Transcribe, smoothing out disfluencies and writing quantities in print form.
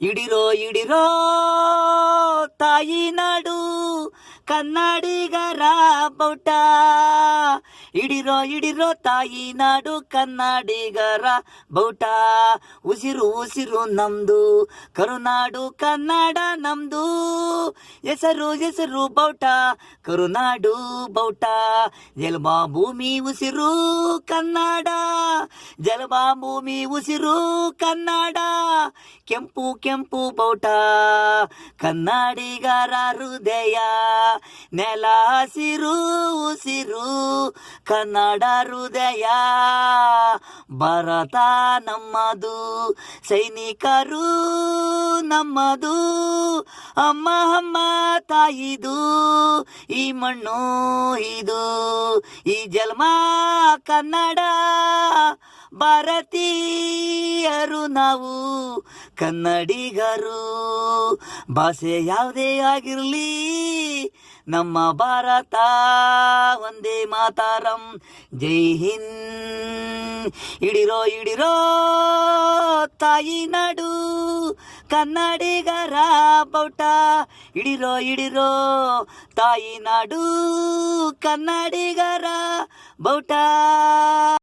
ಇಡಿರೋ ಇಡಿರೋ ತಾಯಿ ನಾಡು ಕನ್ನಡಿಗರ ಬೌಟ. ಇಡಿರೋ ಇಡಿರೋ ತಾಯಿ ನಾಡು ಕನ್ನಡಿಗರ ಬೌಟ. ಉಸಿರು ಉಸಿರು ನಮ್ದು ಕರುನಾಡು ಕನ್ನಡ ನಮ್ದು. ಹೆಸರು ಹೆಸರು ಬೌಟ ಕರುನಾಡು ಬೌಟ. ಜಲಮಾ ಭೂಮಿ ಉಸಿರು ಕನ್ನಡ, ಜಲಮಾ ಭೂಮಿ ಉಸಿರು ಕನ್ನಡ. ಕೆಂಪು ಕೆಂಪು ಬೌಟ ಕನ್ನಡಿಗರ ಹೃದಯ. ನೆಲ ಹಸಿರು ಉಸಿರು ಕನ್ನಡ ಹೃದಯ. ಭಾರತ ನಮ್ಮದು, ಸೈನಿಕರು ನಮ್ಮದು. ಅಮ್ಮ ಅಮ್ಮ ತಾಯಿದು, ಈ ಮಣ್ಣು ಇದು, ಈ ಜನ್ಮ ಕನ್ನಡ. ಭಾರತೀಯರು ನಾವು ಕನ್ನಡಿಗರು. ಭಾಷೆ ಯಾವುದೇ ಆಗಿರಲಿ ನಮ್ಮ ಭಾರತ ಒಂದೇ ಮಾತರಂ. ಜೈ ಹಿಂದ್. ಇಡಿರೋ ಇಡಿರೋ ತಾಯಿ ನಾಡು ಕನ್ನಡಿಗರ ಬೌಟ. ಇಡಿರೋ ಇಡಿರೋ ತಾಯಿ ನಾಡು ಕನ್ನಡಿಗರ ಬೌಟ.